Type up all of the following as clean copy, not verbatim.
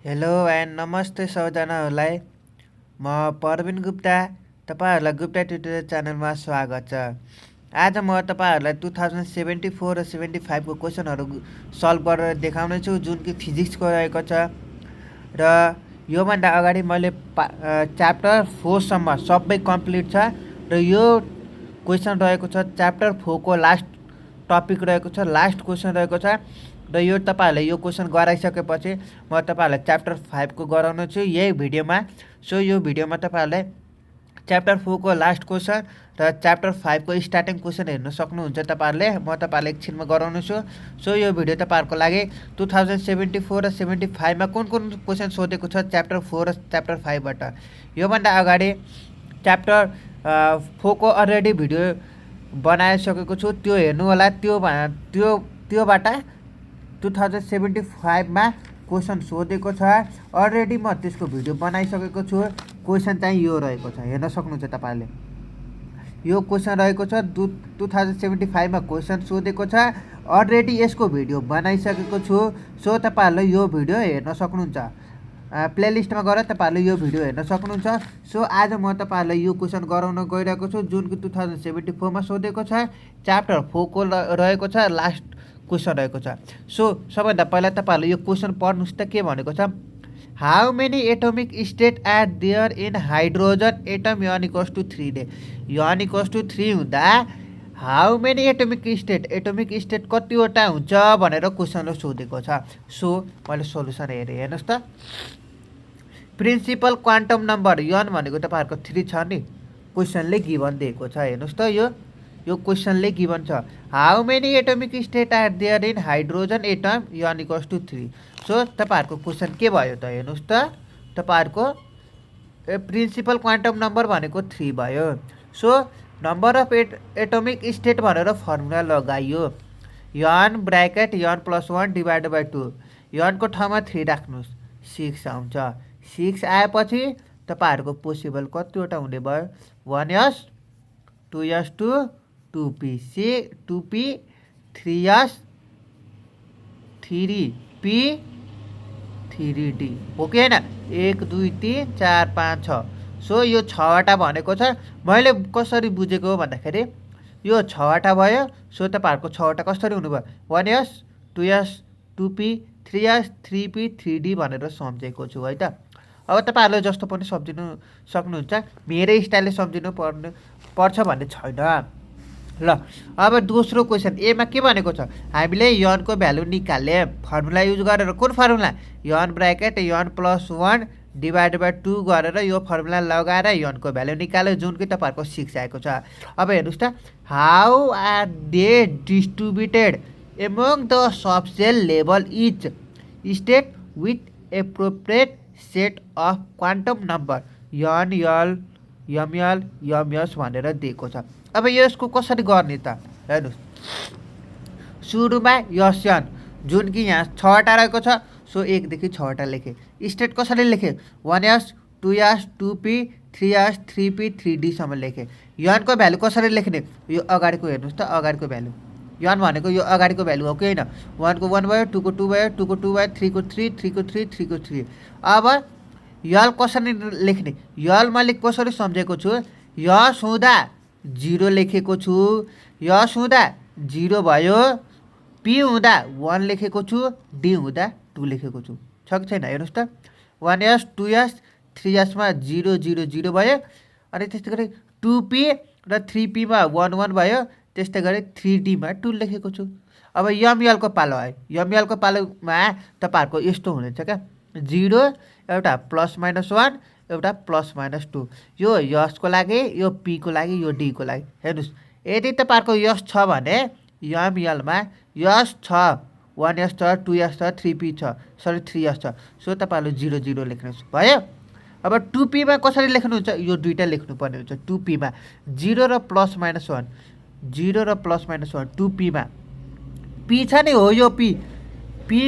Hello and नमस्ते सबैजनाहरूलाई। म प्रवीण गुप्ता, तपाईँहरूलाई गुप्ता ट्युटोरियल च्यानलमा स्वागत छ। आज म तपाईँहरूलाई 2074 र 75 को क्वेसनहरू सल्भ गरेर देखाउने छु, जुन कि फिजिक्सको रहेको छ। र योभन्दा अगाडि मैले च्याप्टर 4 सम्म सबै कम्प्लिट छ र यो क्वेसन रहेको छ च्याप्टर 4 को लास्ट टपिक रहेको छ, लास्ट क्वेसन रहेको छ। र यो तपाईँहरूले यो क्वेसन गराइसकेपछि म तपाईँहरूलाई च्याप्टर 5 को गराउने छु यही भिडियोमा। सो यो भिडियोमा तपाईँहरूले च्याप्टर 4 को लास्ट क्वेसन र च्याप्टर 5 को स्टार्टिङ क्वेसन हेर्न सक्नुहुन्छ तपाईँहरूले। म तपाईँहरूलाई एकछिनमा गराउने छु। सो यो भिडियो तपाईँहरूको लागि 2074 र 75 मा कुन कुन क्वेसन सोधेको छ च्याप्टर 4 र च्याप्टर 5 बाट। योभन्दा अगाडि च्याप्टर 4 को अलरेडी भिडियो बनाइसकेको छु, त्यो हेर्नु होला। त्योबाट 2075 मा क्वेसन सोधेको छ। अलरेडी म त्यसको भिडियो बनाइसकेको छु। क्वेसन चाहिँ यो रहेको छ, हेर्न सक्नुहुन्छ तपाईँले। यो क्वेसन रहेको छ 2075 मा क्वेसन सोधेको छ। अलरेडी यसको भिडियो बनाइसकेको छु। सो तपाईँहरूले यो भिडियो हेर्न सक्नुहुन्छ। प्लेलिस्टमा गएर तपाईँहरूले यो भिडियो हेर्न सक्नुहुन्छ। सो आज म तपाईँहरूलाई यो क्वेसन गराउन गइरहेको छु, जुन कि 2074 मा सोधेको छ। च्याप्टर 4 को रहेको छ, लास्ट क्वेसन रहेको छ। सो सबैभन्दा पहिला तपाईँहरूले यो क्वेसन पढ्नुहोस् त के भनेको छ। How many atomic state are there in hydrogen atom n = 3 दे। n = 3 हुँदा हाउ मेनी एटोमिक स्टेट कतिवटा हुन्छ भनेर क्वेसनले सोधेको छ। सो मैले सोल्युसन हेरेँ, हेर्नुहोस् त। प्रिन्सिपल क्वान्टम नम्बर n भनेको तपाईँहरूको 3 छ नि, क्वेसनले गिभन दिएको छ। हेर्नुहोस् त, यो क्वेसनले गिभन छ how many atomic state are there in hydrogen atom n = 3। So तपाईँहरूको क्वेसन के भयो त, हेर्नुहोस् त। तपाईँहरूको प्रिन्सिपल क्वान्टम नम्बर भनेको 3 भयो। So number of atomic state भनेर फर्मुला लगाइयो। n bracket n+1 / 2। n को ठाउँमा 3 राख्नुहोस्, 6 आउँछ। 6 आएपछि तपाईँहरूको पोसिबल कतिवटा हुने भयो, 1s 2s 2p 2p 3s 3p 3d हो कि होइन। 1 2 3 4 5 6। सो यो 6वटा भनेको छ। मैले कसरी बुझेको हो भन्दाखेरि यो 6वटा भयो। सो तपाईँहरूको 6वटा कसरी हुनुभयो, 1s 2s 2p 3s 3p 3d भनेर सम्झेको छु है त। अब तपाईँहरूले जस्तो पनि सम्झिनु सक्नुहुन्छ, मेरै स्टाइलले सम्झिनु पर्छ भन्ने छैन। ल अब दोस्रो क्वेसन एमा के भनेको छ, हामीले n को भ्यालु निकाल्ने फर्मुला युज गरेर। कुन फर्मुला, n ब्राकेट n+1 / 2 गरेर यो फर्मुला लगाएर n को भ्यालु निकाल्यो, जुन कि तपाईँहरूको 6 आएको छ। अब हेर्नुहोस् त, how are they distributed among the subshell level each state with appropriate set of quantum number n l ml ms भनेर दिएको छ। अब यसको कसरी गर्ने त, हेर्नुहोस्। सुरुमा n जुन कि यहाँ 6वटा रहेको छ। सो 1 देखि 6वटा लेखेँ। स्टेट कसरी लेखेँ, 1s 2s 2p 3s 3p 3d सम्म लेखेँ। n को भ्यालु कसरी लेख्ने, यो अगाडिको हेर्नुहोस् त, अगाडिको भ्यालु n भनेको यो अगाडिको भ्यालु हो कि होइन। 1 को 1 भयो, 2 को 2 भयो, 2 को 2 भयो, 3 को 3, 3 को 3, 3 को 3। अब यल कसरी लेख्ने, यल मैले कसरी सम्झेको छु, यस हुँदा 0 लेखेको छु, यस हुँदा 0 भयो, p हुँदा 1 लेखेको छु, d हुँदा 2 लेखेको छु, छ कि छैन। हेर्नुहोस् त, 1s 2s 3s मा 0 0 0 भयो। अनि त्यस्तै गरी 2p र 3p मा 1 1 भयो। त्यस्तै गरी 3d मा 2 लेखेको छु। अब ml को पालो आयो। ml को पालोमा तपाईँहरूको यस्तो हुनेछ क्या, 0 एउटा +-1 एउटा +-2। यो यसको लागि, यो p को लागि, यो d को लागि। हेर्नुहोस्, यदि तपाईँहरूको यस छ भने ml मा यस छ, 1s छ, 2s छ, 3p छ, सरी 3s छ। सो तपाईँहरूले 0 0 लेख्नुहोस्, भयो। अब 2p मा कसरी लेख्नुहुन्छ, यो दुईवटा लेख्नुपर्ने हुन्छ। 2p मा 0 र +-1, 0 र +-1 2p मा, p छ नि, हो यो p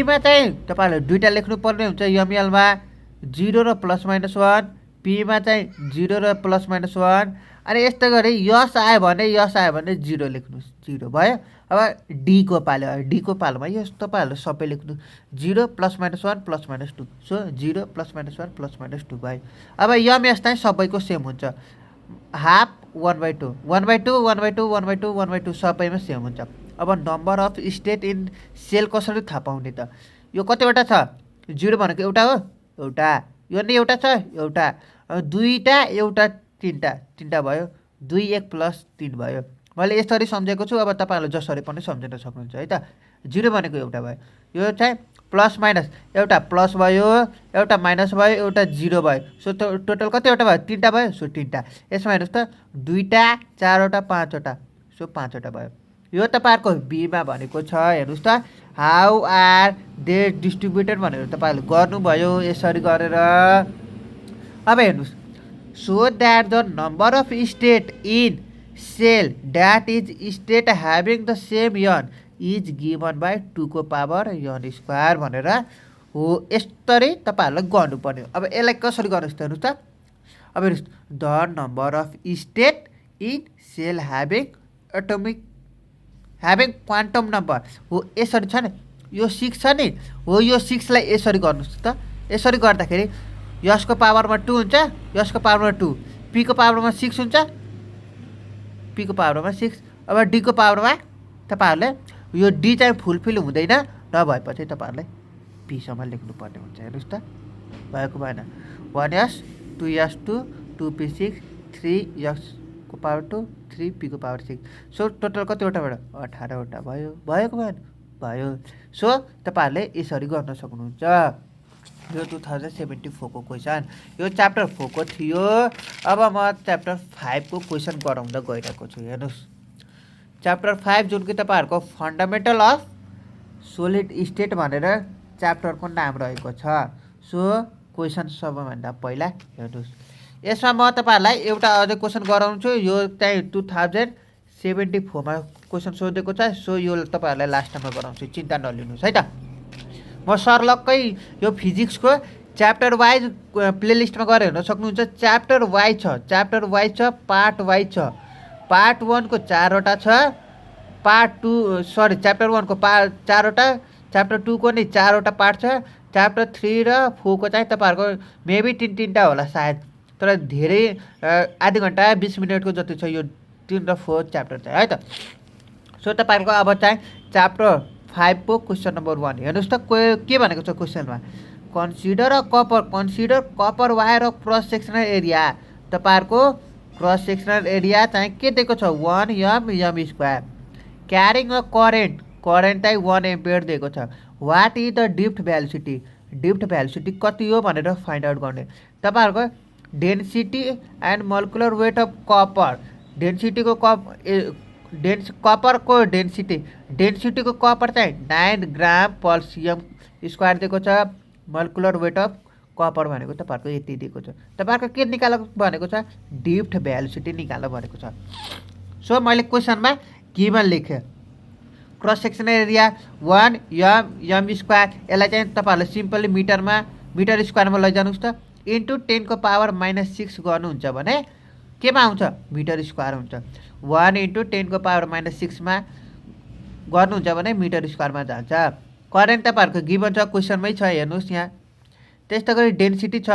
मा चाहिँ तपाईँहरूले दुईवटा लेख्नुपर्ने हुन्छ। ml मा 0 र +-1, p मा चाहिँ 0 र +-1। अनि यस्तै गरी यस आयो भने 0 लेख्नुहोस्, 0 भयो। अब डीको पालो डीको पालोमा यो तपाईँहरूले सबै लेख्नु 0 ± 1 ± 2 सो 0 ± 1 ± 2 भयो। अब यम यस चाहिँ सबैको सेम हुन्छ हाफ 1/2 1/2 1/2 1/2 1/2 सबैमा सेम हुन्छ। अब number of state in shell कसरी थाहा पाउने त यो कतिवटा छ 0 भनेको एउटा हो एउटा यो नि एउटा छ एउटा दुईटा एउटा तिनटा भयो 2 1 + 3 भयो। मैले यसरी सम्झेको छु अब तपाईँहरूले जसरी पनि सम्झिन सक्नुहुन्छ है त। 0 भनेको एउटा भयो यो चाहिँ प्लस माइनस एउटा प्लस भयो एउटा माइनस भयो एउटा 0 भयो सो टोटल कतिवटा भयो 3टा भयो सो 3टा। यसमा हेर्नुहोस् त 2टा 4वटा 5वटा सो 5वटा भयो। यो तपाईँहरूको बीमा भनेको छ हेर्नुहोस् त हाउ आर दे डिस्ट्रिब्युटेड भनेर तपाईँहरूले गर्नुभयो यसरी गरेर। अब हेर्नुहोस् so that the number of state in shell that is state having the same one is given by 2 को पावर n स्क्वायर भनेर हो यसरी तपाईँहरूलाई गर्नुपर्ने। अब यसलाई कसरी गर्नुहोस् त हेर्नुहोस् त अब हेर्नुहोस् the number of state in shell having quantum number हो यसरी छ नि यो 6 छ नि हो यो 6 लाई यसरी गर्नुहोस् त। यसरी गर्दाखेरि यसको पावरमा 2 हुन्छ यसको पावरमा 2 p को पावरमा 6 हुन्छ p को पावरमा 6। अब d को पावरमा तपाईँहरूले यो d चाहिँ फुलफिल हुँदैन नभएपछि तपाईँहरूले p सम्म लेख्नुपर्ने हुन्छ। हेर्नुहोस् त भएको भएन 1s 2s 2 2p6 3s को पावर 2 3p को पावर 6 सो टोटल कतिवटा भयो 18वटा भयो भएको भएन भयो। सो तपाईँहरूले यसरी गर्न सक्नुहुन्छ। यो 2074 को क्वेसन यो च्याप्टर 4 को थियो। अब म च्याप्टर 5 को क्वेसन गराउँदा गइरहेको छु। हेर्नुहोस् च्याप्टर 5 जुन कि तपाईँहरूको फन्डामेन्टल अफ सोलिड स्टेट भनेर च्याप्टरको नाम रहेको छ। सो क्वेसन सबैभन्दा पहिला हेर्नुहोस् यसमा म तपाईँहरूलाई एउटा अझै क्वेसन गराउँछु यो चाहिँ 2074 मा क्वेसन सोधेको छ। सो यो तपाईँहरूलाई लास्ट टाइममा गराउँछु चिन्ता नलिनुहोस् है त। म सर्लक्कै यो फिजिक्सको च्याप्टर वाइज प्लेलिस्टमा गएर हेर्न सक्नुहुन्छ। च्याप्टर वाइज छ पार्ट वाइज छ पार्ट 1 को 4वटा छ पार्ट 2 सरी च्याप्टर 1 को 4वटा च्याप्टर 2 को नि 4वटा पार्ट छ च्याप्टर 3 र 4 को चाहिँ तपाईँहरूको मेबी 3-3टा होला सायद तर धेरै आधी घन्टा 20 मिनटको जति छ यो 3 र 4 च्याप्टर चाहिँ है त। सो तपाईँहरूको अब चाहिँ च्याप्टर 5 को क्वेसन नम्बर 1 हेर्नुहोस् त के भनेको छ क्वेसनमा consider copper wire of cross sectional area. तपाईँहरूको क्रस सेक्सनल एरिया चाहिँ के दिएको छ 1 m square carrying a current चाहिँ 1 एम्पियर दिएको छ। What is the drift velocity कति हो भनेर फाइन्ड आउट गर्ने। तपाईँहरूको density and molecular weight of copper डेन्सिटीको कपरको डेन्सिटीको कपर चाहिँ 9 ग्राम पर cm स्क्वायर दिएको छ। मोलिकुलर वेट अफ कपर भनेको तपाईँहरूको यति दिएको छ। तपाईँहरूको के निकाल भनेको छ ड्रिफ्ट भ्यालुसिटी निकाल भनेको छ। सो मैले क्वेसनमा गिभन लेखेँ cross sectional area 1 m square यसलाई चाहिँ तपाईँहरूले सिम्पली मिटर स्क्वायरमा लैजानुहोस् त इन्टु 10 को पावर -6 गर्नुहुन्छ भने केमा आउँछ मिटर स्क्वायर हुन्छ। 1 इन्टु 10 को पावर -6 मा गर्नुहुन्छ भने मिटर स्क्वायरमा जान्छ। करेन्ट तपाईँहरूको गिभन छ क्वेसनमै छ हेर्नुहोस् यहाँ। त्यस्तै गरी डेन्सिटी छ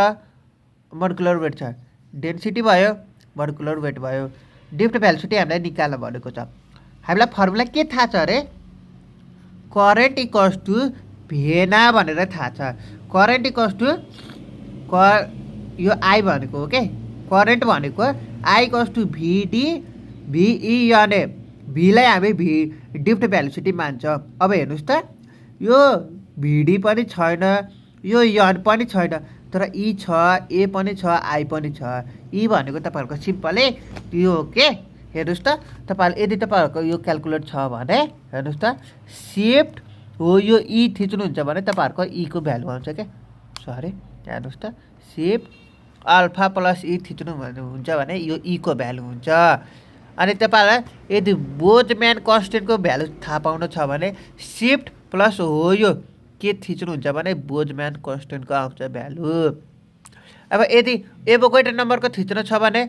मोलिकुलर वेट छ डेन्सिटी भयो मोलिकुलर वेट भयो। ड्रिफ्ट भ्यालुसिटी हामीलाई निकाल्न भनेको छ। हामीलाई फर्मुला के थाहा छ अरे करेन्ट इक्वल्स टु भेना भनेर थाहा छ। करेन्ट इक्वल्स टु यो आई भनेको हो के करेन्ट भनेको आई इक्वल्स टु भिडी भिइएनए भीलाई हामी ड्रिफ्ट भ्यालुसिटी मान्छ। अब हेर्नुहोस् त यो भिडी पनि छैन यो एन पनि छैन तर ई छ ए पनि छ आई पनि छ। ई भनेको तपाईँहरूको सिम्पलै यो हो के हेर्नुहोस् त तपाईँहरूले यदि तपाईँहरूको यो क्यालकुलेट छ भने हेर्नुहोस् त सिफ्ट हो यो ई थिच्नुहुन्छ भने तपाईँहरूको ईको भ्यालु आउँछ क्या सरी हेर्नुहोस् त सिफ्ट अल्फा प्लस ई थिच्नु हुन्छ भने यो ईको भ्यालु हुन्छ। अनि तपाईँहरूलाई यदि बोल्ट्जम्यान कन्स्टेन्टको भ्यालु थाहा पाउनु छ भने सिफ्ट प्लस हो यो के थिच्नुहुन्छ भने बोल्ट्जम्यान कन्स्टेन्टको आउँछ भ्यालु। अब यदि एभोगेड्रो नम्बरको थिच्नु छ भने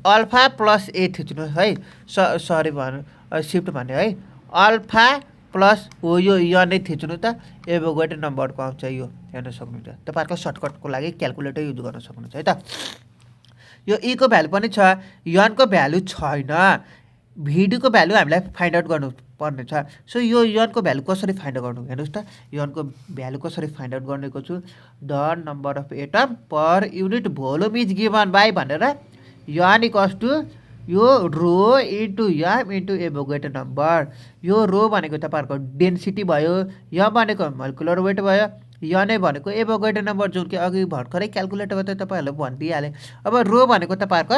अल्फा प्लस ए थिच्नुहोस् है सरी भन्नु सिफ्ट भन्यो है अल्फा प्लस हो यो यनै थिच्नु त एभोगाड्रो नम्बरको आउँछ यो हेर्न सक्नुहुन्छ। तपाईँहरूको सर्टकटको लागि क्यालकुलेटर युज गर्न सक्नुहुन्छ है त। यो को भ्यालु पनि छ, यनको भ्यालु छैन, भिडीको भ्यालु हामीलाई फाइन्ड आउट गर्नुपर्ने छ। सो यो को भ्यालु कसरी फाइन्ड आउट गर्नु हेर्नुहोस् त, यनको भ्यालु कसरी फाइन्ड आउट गर्नेको छु। The number of atom per unit volume is given by भनेर यन इक्वल्स टु यो रो इन्टु यम इन्टु एभोगाड्रो नम्बर। यो रो भनेको तपाईँहरूको डेन्सिटी भयो, यम भनेको मोलिकुलर वेट भयो, यनै भनेको एभोगाड्रो नम्बर जुन कि अघि भर्खरै क्यालकुलेटरमा त तपाईँहरूले भनिदिइहालेँ। अब रो भनेको तपाईँहरूको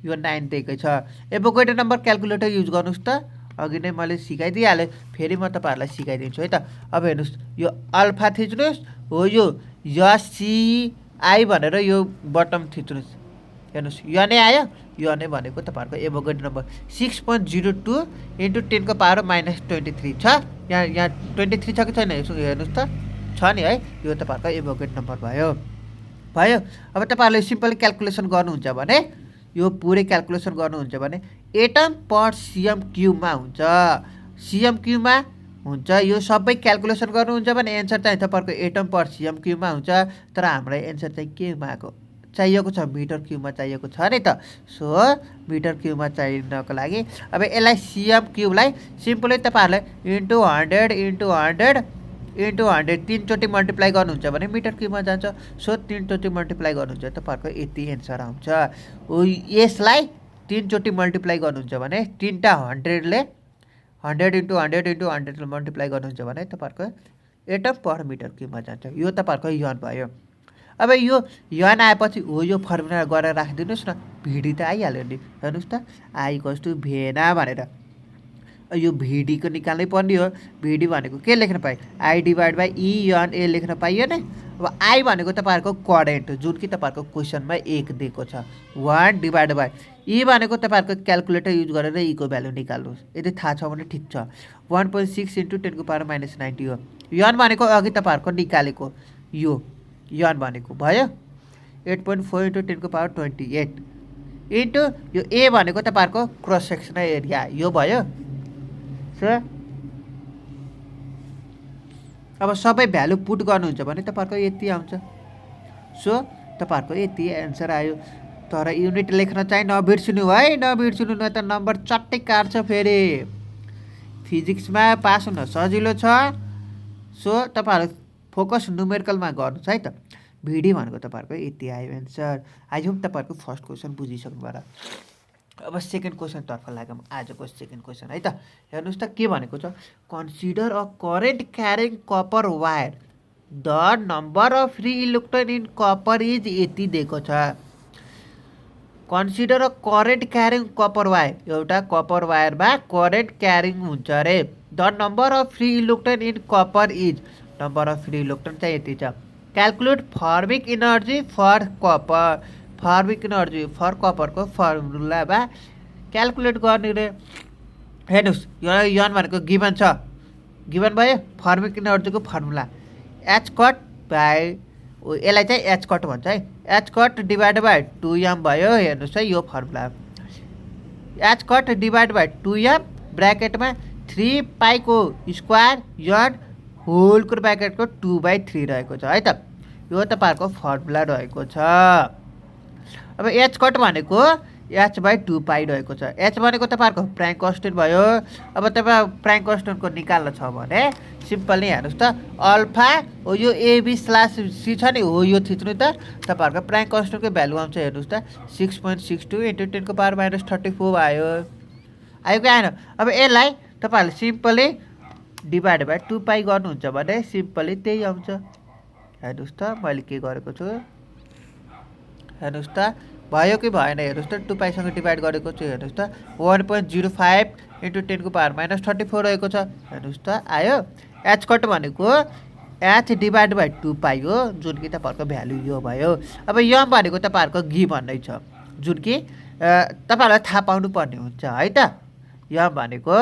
यो 9 दिएकै छ। एभोगाड्रो नम्बर क्यालकुलेटर युज गर्नुहोस् त, अघि नै मैले सिकाइदिइहालेँ, फेरि म तपाईँहरूलाई सिकाइदिन्छु है त। अब हेर्नुहोस् यो अल्फा थिच्नुहोस्, हो यो एससीआई भनेर यो बटम थिच्नुहोस्, हेर्नुहोस् यनै आयो, यनै भनेको तपाईँहरूको एभोगाड्रो नम्बर 6.02 इन्टु 10⁻⁻23 छ। यहाँ 23 छ कि छैन हेर्नुहोस् त, छ नि है, यो तपाईँहरूको एभोगाड्रो नम्बर भयो। अब तपाईँहरूले सिम्पली क्यालकुलेसन गर्नुहुन्छ भने, यो पुरै क्यालकुलेसन गर्नुहुन्छ भने एटम पर सिएम क्युबमा हुन्छ, सिएम क्युबमा हुन्छ। यो सबै क्यालकुलेसन गर्नुहुन्छ भने एन्सर चाहिँ तपाईँहरूको एटम पर सिएम क्युबमा हुन्छ। तर हाम्रो एन्सर चाहिँ केमा आएको चाहिएको छ, मिटर क्युबमा चाहिएको छ नि त। सो मिटर क्युबमा चाहिनको लागि अब यसलाई सिएम क्युबलाई सिम्पली तपाईँहरूले इन्टु 100 इन्टु 100 इन्टु 100 3चोटि मल्टिप्लाई गर्नुहुन्छ भने मिटर क्युबमा जान्छ। सो 3चोटि मल्टिप्लाई गर्नुहुन्छ तपाईँहरूको यति एन्सर आउँछ। यसलाई 3चोटि मल्टिप्लाई गर्नुहुन्छ भने 3टा 100ले 100 इन्टु 100 इन्टु 100 मल्टिप्लाई गर्नुहुन्छ भने तपाईँहरूको एटम पर मिटर क्युबमा जान्छ। यो तपाईँहरूको यन भयो। अब यो यन आएपछि हो यो फर्मुला गरेर राखिदिनुहोस् न, भिडी त आइहाल्यो नि। हेर्नुहोस् त, आई इक्वल्स टु भेना भनेर यो भिडीको निकाल्नै पर्ने हो। भिडी भनेको के लेख्न पाएँ, आई डिभाइड बाई इएनए लेख्न पाइयो नि। अब आई भनेको तपाईँहरूको करेन्ट जुन कि तपाईँहरूको क्वेसनमा 1 दिएको छ, 1 डिभाइड बाई ई भनेको तपाईँहरूको क्यालकुलेटर युज गरेर ईको भ्यालु निकाल्नुहोस्, यदि थाहा छ भने ठिक छ। 1.6 इन्टु 10⁻⁻90 हो। यन भनेको अघि तपाईँहरूको निकालेको यो यन भनेको भयो 8.4 इन्टु 10⁻28 इन्टु यो ए भनेको तपाईँहरूको क्रस सेक्सनल एरिया यो भयो। अब सबै भ्यालु पुट गर्नुहुन्छ भने तपाईँहरूको यति आउँछ। सो तपाईँहरूको यति एन्सर आयो। तर युनिट लेख्न चाहिँ नबिर्सिनु है, नबिर्सिनु न त नम्बर चट्टै काट्छ फेरि। फिजिक्समा पास हुन सजिलो छ। सो तपाईँहरू फोकस न्युमेरिकलमा गर्नुहोस् है त। भिडी भनेको तपाईँहरूको यति आयो एन्सर। आई होप तपाईँहरूको फर्स्ट क्वेसन बुझिसक्नु भयो। अब सेकेन्ड क्वेसनतर्फ लागौँ, आजको सेकेन्ड क्वेसन है त। हेर्नुहोस् त के भनेको छ, consider a current carrying copper wire, the number of free electron in copper is यति दिएको छ। Consider a current carrying copper wire, एउटा कपर वायरमा करेन्ट क्यारिङ हुन्छ अरे। The number of free electron in copper is, number of free electron चाहिँ यति छ। Calculate Fermi energy for copper, Fermi energy for कपरको फर्मुलामा क्यालकुलेट गर्ने रे। हेर्नुहोस् यन भनेको गिभन छ, गिभन भयो फर्मिक इनर्जीको फर्मुला एच कट बाई, यसलाई चाहिँ एच कट भन्छ है, H cut divide by 2m भयो। हेर्नुहोस् है यो formula H cut divide by 2m ब्राकेटमा 3 पाईको स्क्वायर यन होलको ब्राकेटको 2/3 रहेको छ है त। यो तपाईँहरूको फर्मुला रहेको छ। अब एच कट भनेको h/2 पाई रहेको छ। एच भनेको तपाईँहरूको प्राइम कन्स्टेन्ट भयो। अब तपाईँ प्राइम कन्स्टेन्टको निकाल्न छ भने सिम्पली हेर्नुहोस् त, अल्फा हो यो AB/C छ नि, हो यो थिच्नु त तपाईँहरूको प्राइम कन्स्टेन्टको भ्यालु आउँछ। हेर्नुहोस् त 6.62 इन्टु 10⁻34 आयो, आयो कि आएन। अब यसलाई तपाईँहरूले सिम्पली डिभाइड बाई 2 पाई गर्नुहुन्छ भने सिम्पली त्यही आउँछ। हेर्नुहोस् त मैले के गरेको छु, हेर्नुहोस् त भयो कि भएन। हेर्नुहोस् त 2 पाईसँग डिभाइड गरेको छु। हेर्नुहोस् त 1.05 इन्टु 10⁻34 रहेको छ। हेर्नुहोस् त आयो। एच कट भनेको एच डिभाइड बाई 2 पाई हो, जुन कि तपाईँहरूको भ्यालु यो भयो। अब यम भनेको तपाईँहरूको गिभन नै छ, जुन कि तपाईँहरूलाई थाहा पाउनु पर्ने हुन्छ है त। यम भनेको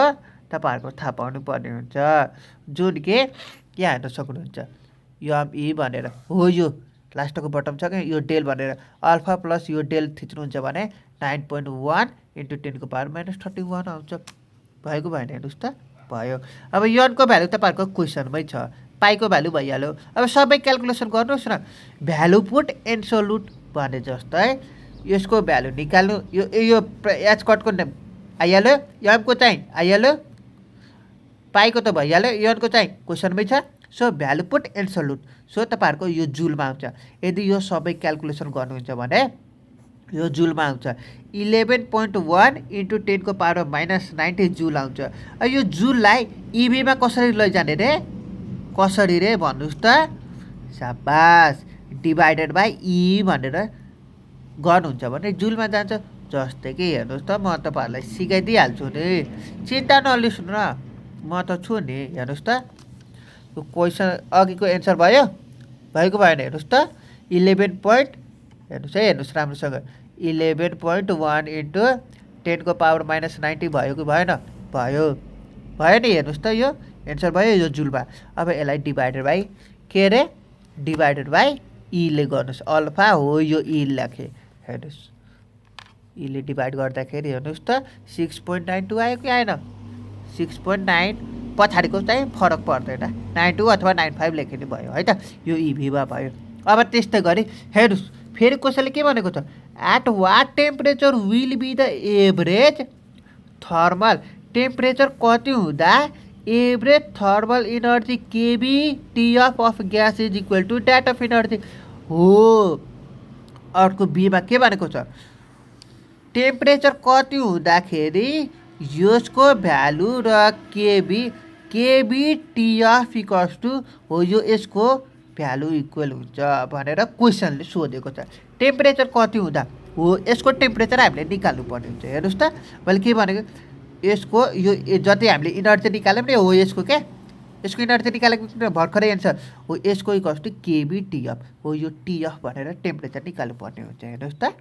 तपाईँहरूको थाहा पाउनु पर्ने हुन्छ, जुन कि यहाँ हेर्न सक्नुहुन्छ यम ई भनेर हो यो लास्टको बटम छ कि यो डेल भनेर अल्फा प्लस यो डेल थिच्नुहुन्छ भने 9.1 इन्टु 10⁻31 आउँछ। भएको भएन हेर्नुहोस् त। भयो। अब यनको भ्यालु तपाईँहरूको क्वेसनमै छ, पाईको भ्यालु भइहाल्यो। अब सबै क्यालकुलेसन गर्नुहोस् न, भ्यालु पुट एब्सोल्युट भने जस्तै यसको भ्यालु निकाल्नु, यो एच कटको आइहाल्यो, यमको चाहिँ आइहाल्यो, पाईको त भइहाल्यो, यनको चाहिँ क्वेसनमै छ। So value put absolute, so तपाईँहरूको यो जुलमा आउँछ। यदि यो सबै क्यालकुलेसन गर्नुहुन्छ भने यो जुलमा आउँछ। 11.1 इन्टु 10⁻⁻90 जुल आउँछ। यो जुललाई इभीमा कसरी लैजाने रे, कसरी रे भन्नुहोस् त? साबास, डिभाइडेड बाई ई भनेर गर्नुहुन्छ भने जुलमा जान्छ। जस्तै कि हेर्नुहोस् त, म तपाईँहरूलाई सिकाइदिइहाल्छु नि, चिन्ता नलिनुहोस् न, म त छु नि। हेर्नुहोस् त, यो क्वेसन अघिको एन्सर भयो, भएको भएन? हेर्नुहोस् त, 11 हेर्नुहोस् है, हेर्नुहोस् राम्रोसँग, 11.1 इन्टु 10⁻⁻90 भयो कि भएन? भयो, भयो नि। हेर्नुहोस् त, यो एन्सर भयो यो जुलमा। अब यसलाई डिभाइडेड बाई के अरे, डिभाइडेड बाई ईले गर्नुहोस्। अल्फा हो यो ई लेखेँ, हेर्नुहोस्, ईले डिभाइड गर्दाखेरि हेर्नुहोस् त 6.92 आयो कि आएन? 6.9, पछाडिको चाहिँ फरक पर्दैन, 92 अथवा 95 लेखिने भयो है त, यो इभीमा भयो। अब त्यस्तै गरी हेर्नुहोस्, फेरि कसैले के भनेको छ, at what temperature will be the average thermal, temperature कति हुँदा average thermal energy KB TF of gas is equal to that of energy हो। अर्को बीमा के भनेको छ, टेम्परेचर कति हुँदाखेरि यसको भ्यालु र केबी टिएफ इक्वल्स टु हो, यो यसको भ्यालु इक्वल हुन्छ भनेर क्वेसनले सोधेको छ। टेम्परेचर कति हुँदा हो, यसको टेम्परेचर हामीले निकाल्नु पर्ने हुन्छ। हेर्नुहोस् त, मैले के भनेको, यसको यो जति हामीले इनर्जी निकाल्यौँ नि हो, यसको क्या, यसको इनर्जी निकालेको भर्खरै एन्सर हो, यसको इक्वल्स टु केबी टिएफ हो, यो टिएफ भनेर टेम्परेचर निकाल्नु पर्ने हुन्छ। हेर्नुहोस् त,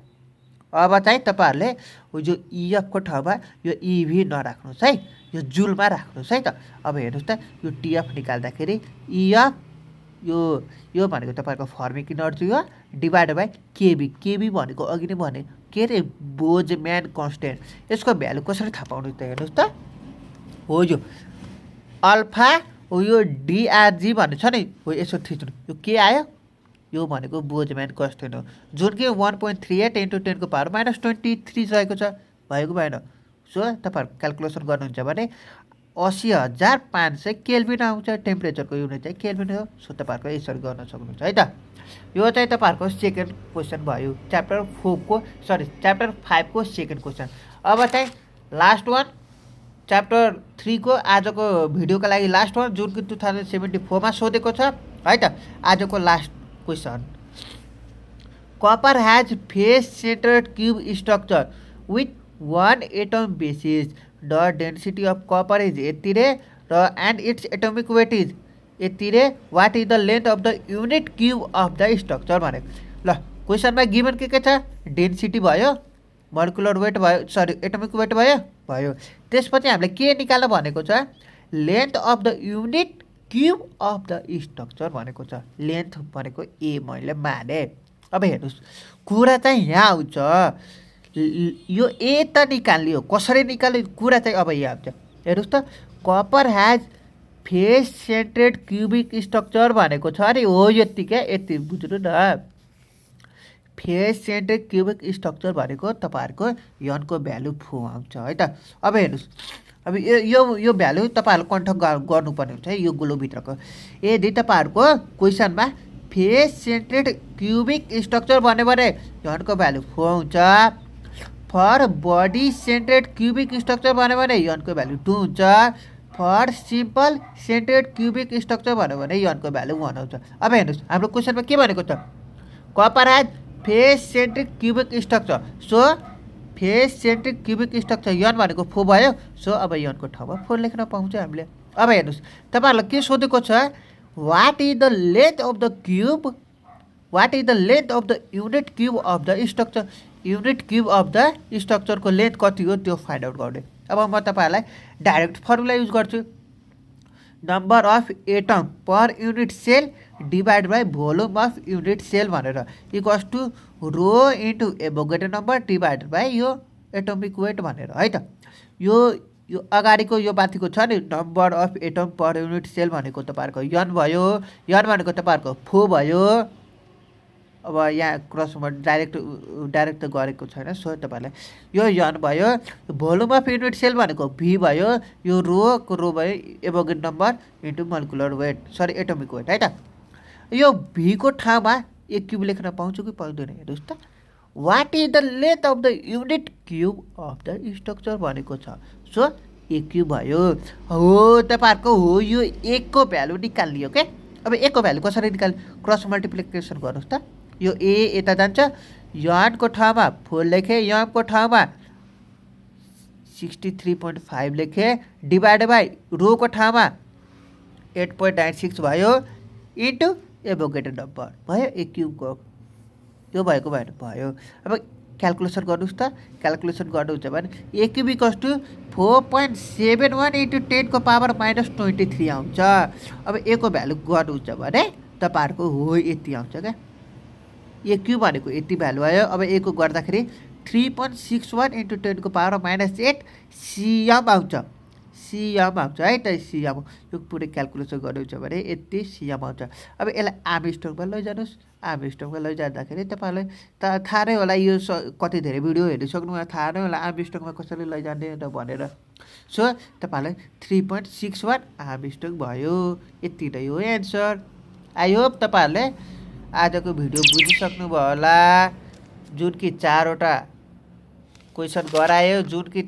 अब चाहिँ तपाईँहरूले यो इएफको ठाउँमा यो इभी नराख्नुहोस् है, यो जुलमा राख्नुहोस् है त। अब हेर्नुहोस् त, यो टिएफ निकाल्दाखेरि इएफ यो भनेको तपाईँको फर्मिक इनर्जी हो, डिभाइड बाई केबी भनेको अघि नै भने के अरे, बोल्ट्जम्यान कन्स्टेन्ट। यसको भ्यालु कसरी थाहा पाउनु त? हेर्नुहोस् त, हो यो अल्फा हो, यो डिआरजी भन्ने छ नि, हो यसो थिच्नु, यो के आयो, यो भनेको बोल्ट्जम्यान कन्स्टेन्ट हो, जुन कि 1.38 इन्टु 10⁻⁻23 रहेको छ, भएको भएन? सो तपाईँहरू क्यालकुलेसन गर्नुहुन्छ भने 80,500 केल्भिन आउँछ। टेम्परेचरको युनिट चाहिँ केल्भिन हो। सो तपाईँहरूको यसरी गर्न सक्नुहुन्छ है त। यो चाहिँ तपाईँहरूको सेकेन्ड क्वेसन भयो, च्याप्टर 5 को सेकेन्ड क्वेसन। अब चाहिँ लास्ट वान, च्याप्टर 3 को आजको भिडियोको लागि लास्ट वान, जुन कि 2074 मा सोधेको छ है त। आजको last question, copper has face centred cube structure with 1 atom basis, the density of copper is यति रे र and its atomic weight is यति रे, what is the length of the unit cube of the structure भनेको। ल, क्वेसनमा given के छ, डेन्सिटी भयो, मोलिकुलर वेट भयो, सरी एटोमिक वेट भयो। त्यसपछि हामीले के निकाल्न भनेको छ, length of the unit cube of the structure भनेको छ। लेन्थ भनेको ए मैले माने। अब हेर्नुहोस्, कुरा चाहिँ यहाँ आउँछ, यो ए त निकाल्यो, कसरी निकाल्यो कुरा चाहिँ अब यहाँ आउँछ। हेर्नुहोस् त, copper has face सेन्ट्रेड cubic structure भनेको छ अरे, हो यति क्या, यति बुझ्नु न। फेस सेन्ट्रेड क्युबिक स्ट्रक्चर भनेको तपाईँहरूको यनको भ्यालु 4 आउँछ है त। अब हेर्नुहोस्, अब यो भ्यालु तपाईँहरूले कन्ठ गर्नुपर्ने हुन्छ है, यो गोलोभित्रको। यदि तपाईँहरूको क्वेसनमा फेस सेन्ट्रेड क्युबिक स्ट्रक्चर भन्यो भने यनको भ्यालु 4 हुन्छ। फर बडी सेन्ट्रेड क्युबिक स्ट्रक्चर भन्यो भने यनको भ्यालु 2 हुन्छ। फर सिम्पल सेन्ट्रेड क्युबिक स्ट्रक्चर भन्यो भने यनको भ्यालु 1 आउँछ। अब हेर्नुहोस्, हाम्रो क्वेसनमा के भनेको छ, copper has face centric cubic structure, so face centric cubic structure यन भनेको 4 भयो। सो अब यनको ठाउँमा 4 लेख्न पाउँछ हामीले। अब हेर्नुहोस्, तपाईँहरूलाई के सोधेको छ, what is the length of the cube, what is the length of the unit cube of the structure, unit cube of the स्ट्रक्चरको लेन्थ कति हो त्यो फाइन्ड आउट गर्ने। अब म तपाईँहरूलाई डाइरेक्ट फर्मुला युज गर्छु, number of atom per unit cell divide by volume of unit cell भनेर equals to rho into Avogadro number divide by यो एटोमिक वेट भनेर है त। यो यो अगाडिको यो माथिको छ नि number of atom per unit cell भनेको तपाईँहरूको यन भयो। यन भनेको तपाईँहरूको फो भयो। अब यहाँ क्रसमा डाइरेक्ट त गरेको छैन, सो तपाईँलाई यो यन भयो। भोल्युम अफ युनिट सेल भनेको भी भयो। यो रोको रो भयो Avogadro number into molecular weight, sorry atomic weight है त। यो भीको ठाउँमा एक क्युब लेख्न पाउँछु कि पाउँदैन हेर्नुहोस् त। What is the length of the unit cube of the structure भनेको छ, सो एक क्युब भयो। हो तपाईँहरूको हो यो एकको भ्यालु निकाल्ने हो क्या। अब एकको भ्यालु कसरी निकाल्ने, क्रस मल्टिप्लिकेसन गर्नुहोस् त। यो ए यता जान्छ, यनको ठाउँमा 4 लेखेँ, यमको ठाउँमा 63.5 लेखेँ, डिभाइड बाई रोको ठाउँमा 8.96 भयो इन्टु एभोगेटेड नम्बर भयो एक क्युबको। यो भएको भयो। अब क्यालकुलेसन गर्नुहोस् त। क्यालकुलेसन गर्नुहुन्छ भने a cube equals to 4.71 into 10 power -23 आउँछ। अब ए को भ्यालु गर्नुहुन्छ भने तपाईँहरूको हो यति आउँछ क्या। ए क्युब भनेको यति भ्यालु आयो। अब ए को गर्दाखेरि 3.61 इन्टु 10 पावर -8 सिएम आउँछ। सिएम आउँछ है त, सिएम। यो पुरै क्यालकुलेसन गर्नुहुन्छ भने यति सिएम आउँछ। अब यसलाई आर्मस्ट्रङमा लैजानुहोस्। आर्मस्ट्रङमा लैजाँदाखेरि तपाईँलाई थाहा नै होला, यो कति धेरै भिडियो हेरिसक्नु थाहा नै होला आर्मस्ट्रङमा कसरी लैजाने भनेर। सो तपाईँलाई 3.61 आर्मस्ट्रङ भयो। यति नै हो एन्सर। आई होप तपाईँहरूले आजको भिडियो बुझिसक्नुभयो होला। जुन कि 4वटा क्वेसन गरायो, जुन कि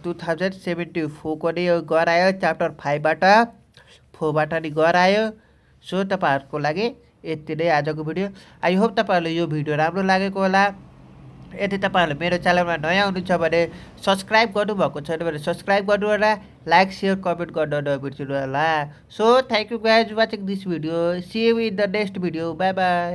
2074 को नै गरायो, च्याप्टर 5बाट 4बाट नि गरायो। सो तपाईँहरूको लागि यति नै आजको भिडियो। आई होप तपाईँहरूले यो भिडियो राम्रो लागेको होला। यदि तपाईँहरूले मेरो च्यानलमा नयाँ हुनुहुन्छ भने सब्सक्राइब गर्नुभएको छैन भने सब्सक्राइब गर्नु होला, लाइक सेयर कमेन्ट गर्न नबिर्सिनु होला। So thank you guys watching this video. See you in the next video. Bye by.